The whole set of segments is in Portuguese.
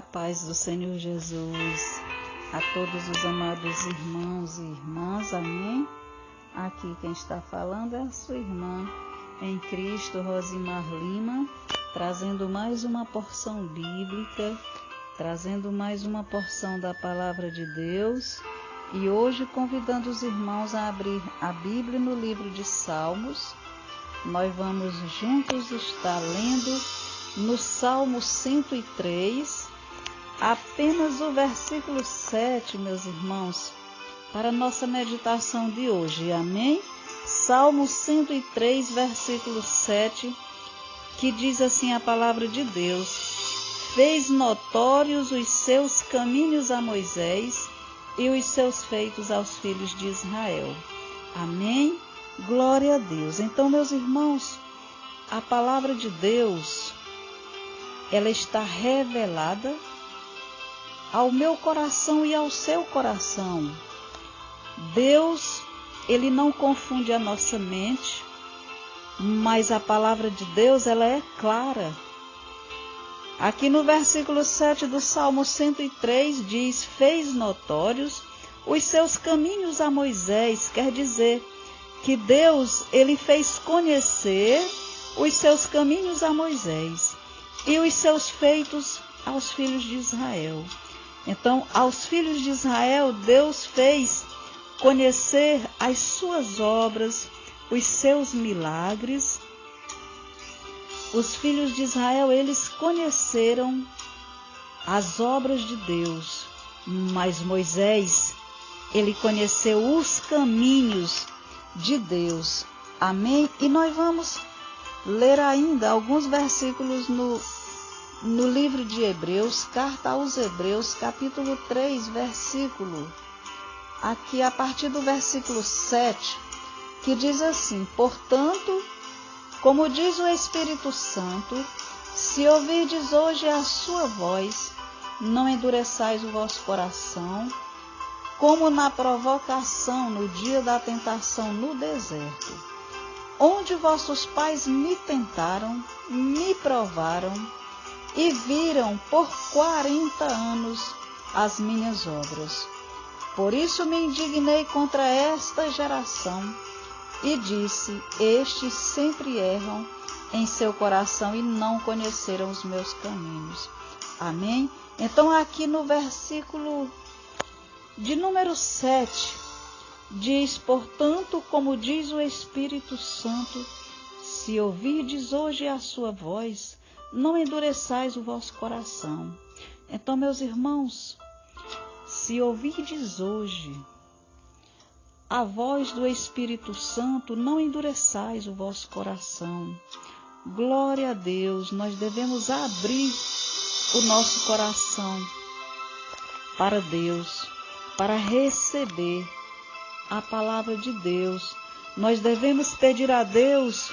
A paz do Senhor Jesus a todos os amados irmãos e irmãs, amém? Aqui quem está falando é a sua irmã em Cristo, Rosimar Lima, trazendo mais uma porção bíblica, trazendo mais uma porção da Palavra de Deus, e hoje convidando os irmãos a abrir a Bíblia no livro de Salmos. Nós vamos juntos estar lendo no Salmo 103, apenas o versículo 7, meus irmãos, para a nossa meditação de hoje, amém? Salmo 103, versículo 7, que diz assim a palavra de Deus: fez notórios os seus caminhos a Moisés e os seus feitos aos filhos de Israel. Amém? Glória a Deus. Então, meus irmãos, a palavra de Deus, ela está revelada ao meu coração e ao seu coração. Deus, ele não confunde a nossa mente, mas a palavra de Deus, ela é clara. Aqui no versículo 7 do Salmo 103 diz: fez notórios os seus caminhos a Moisés, quer dizer que Deus, ele fez conhecer os seus caminhos a Moisés e os seus feitos aos filhos de Israel. Então, aos filhos de Israel, Deus fez conhecer as suas obras, os seus milagres. Os filhos de Israel, eles conheceram as obras de Deus, mas Moisés, ele conheceu os caminhos de Deus. Amém? E nós vamos ler ainda alguns versículos no livro de Hebreus, carta aos Hebreus, capítulo 3, versículo, aqui a partir do versículo 7, que diz assim: portanto, como diz o Espírito Santo, se ouvirdes hoje a sua voz, não endureçais o vosso coração, como na provocação no dia da tentação no deserto, onde vossos pais me tentaram, me provaram, e viram por 40 anos as minhas obras. Por isso me indignei contra esta geração e disse: estes sempre erram em seu coração e não conheceram os meus caminhos. Amém? Então aqui no versículo de número 7, diz: portanto, como diz o Espírito Santo, se ouvirdes hoje a sua voz, não endureçais o vosso coração. Então, meus irmãos, se ouvirdes hoje a voz do Espírito Santo, não endureçais o vosso coração. Glória a Deus, nós devemos abrir o nosso coração para Deus, para receber a palavra de Deus. Nós devemos pedir a Deus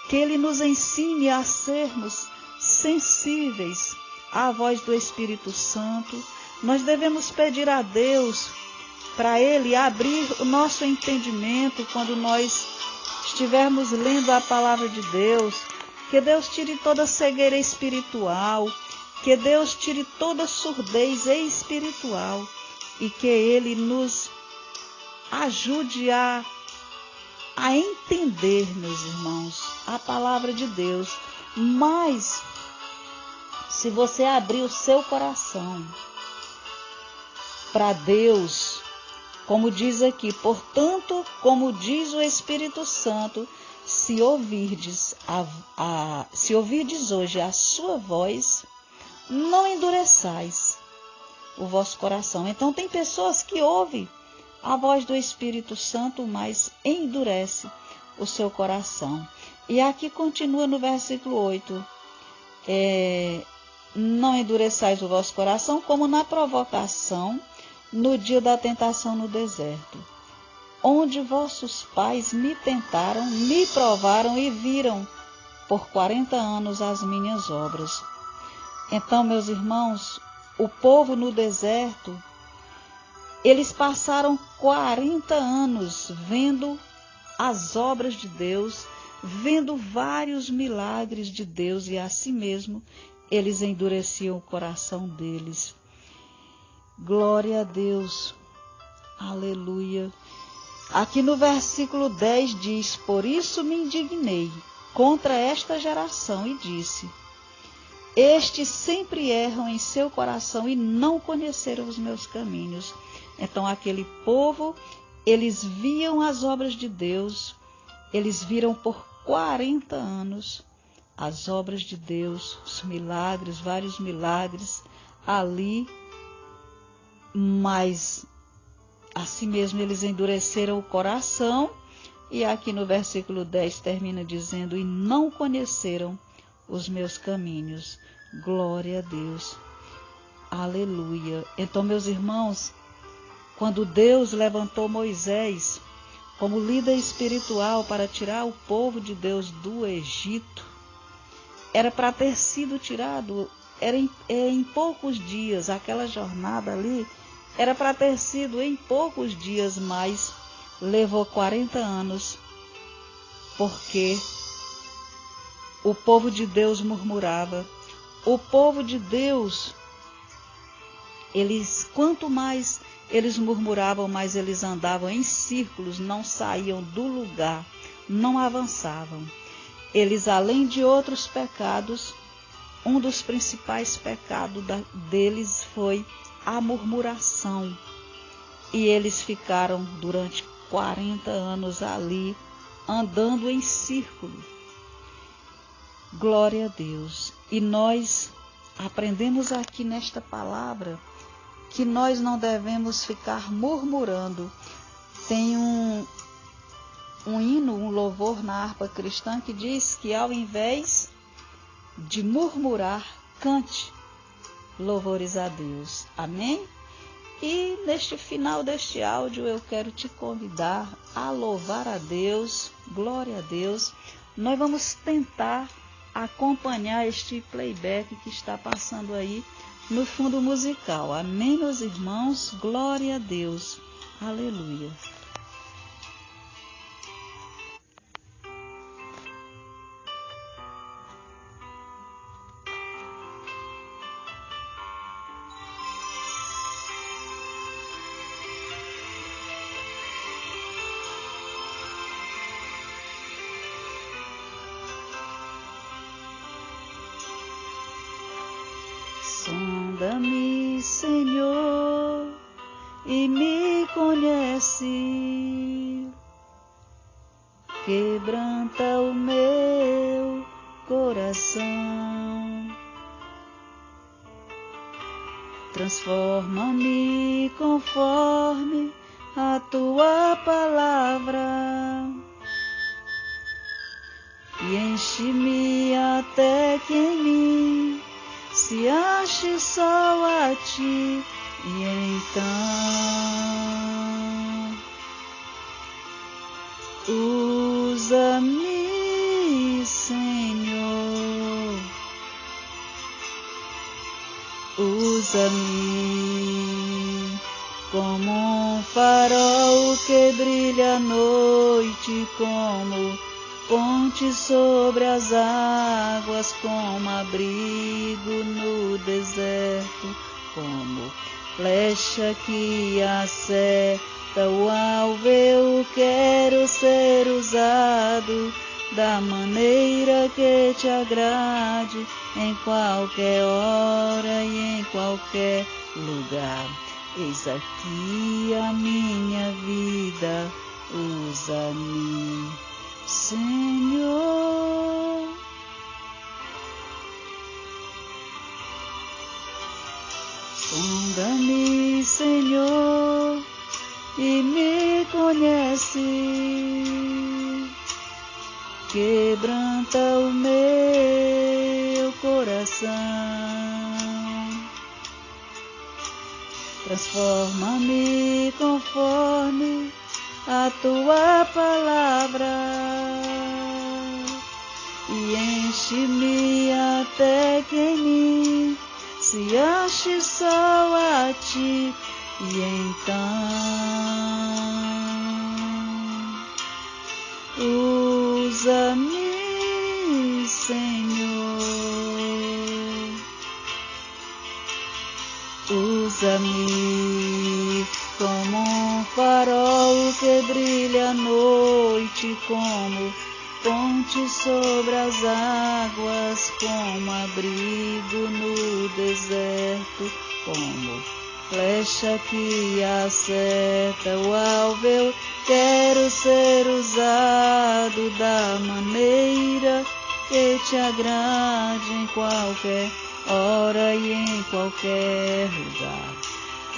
que Ele nos ensine a sermos sensíveis à voz do Espírito Santo. Nós devemos pedir a Deus para Ele abrir o nosso entendimento quando nós estivermos lendo a palavra de Deus, que Deus tire toda cegueira espiritual, que Deus tire toda surdez espiritual e que Ele nos ajude a entender, meus irmãos, a palavra de Deus. Mas, se você abrir o seu coração para Deus, como diz aqui, portanto, como diz o Espírito Santo, se ouvirdes hoje a sua voz, não endureçais o vosso coração. Então, tem pessoas que ouvem a voz do Espírito Santo, mas endurece o seu coração. E aqui continua no versículo 8, não endureçais o vosso coração, como na provocação no dia da tentação no deserto, onde vossos pais me tentaram, me provaram e viram por 40 anos as minhas obras. Então, meus irmãos, o povo no deserto, eles passaram 40 anos vendo as obras de Deus, vendo vários milagres de Deus, e assim mesmo eles endureciam o coração deles. Glória a Deus, aleluia. Aqui no versículo 10 diz: por isso me indignei contra esta geração e disse: estes sempre erram em seu coração e não conheceram os meus caminhos. Então aquele povo, eles viam as obras de Deus, eles viram por 40 anos as obras de Deus, os milagres, vários milagres ali, mas assim mesmo eles endureceram o coração, e aqui no versículo 10 termina dizendo: e não conheceram os meus caminhos. Glória a Deus, aleluia. Então, meus irmãos, quando Deus levantou Moisés como líder espiritual para tirar o povo de Deus do Egito, era para ter sido tirado, era em poucos dias, aquela jornada ali, era para ter sido em poucos dias, mas levou 40 anos, porque o povo de Deus murmurava. O povo de Deus, quanto mais eles murmuravam, mais eles andavam em círculos, não saíam do lugar, não avançavam. Eles, além de outros pecados, um dos principais pecados deles foi a murmuração. E eles ficaram durante 40 anos ali, andando em círculo. Glória a Deus. E nós aprendemos aqui nesta palavra que nós não devemos ficar murmurando. Tem um hino, um louvor na harpa cristã que diz que ao invés de murmurar, cante louvores a Deus. Amém? E neste final deste áudio eu quero te convidar a louvar a Deus. Glória a Deus. Nós vamos tentar acompanhar este playback que está passando aí no fundo musical. Amém, meus irmãos? Glória a Deus. Aleluia. Sonda-me, Senhor, e me conhece. Quebranta o meu coração. Transforma-me conforme a tua palavra. E enche-me até que em mim se ache só a ti, e então usa-me, Senhor, usa-me como um farol que brilha à noite, como ponte sobre as águas, como abrigo no deserto, como flecha que acerta o alvo. Eu quero ser usado da maneira que te agrade, em qualquer hora e em qualquer lugar. Eis aqui a minha vida, usa-me, Senhor. Sonda-me, Senhor, e me conhece. Quebranta o meu coração. Transforma-me conforme a tua palavra, e enche-me até que em mim se ache só a ti, e então usa-me, Senhor. usa-me como um farol que brilha à noite, como ponte sobre as águas, como abrigo no deserto, como flecha que acerta o alvo. Eu quero ser usado da maneira que te agrade, em qualquer hora e em qualquer lugar.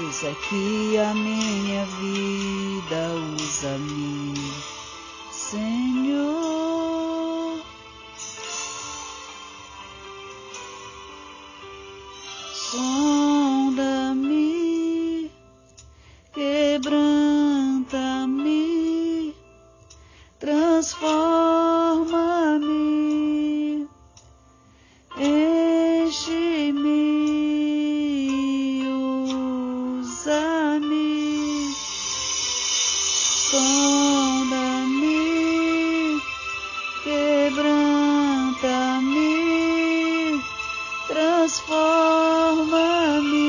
Eis aqui a minha vida, usa-me, Senhor. Sonda-me, quebranta-me, transforma-me, enche-me, usa-me. Sonda-me, quebranta-me, transforma-me,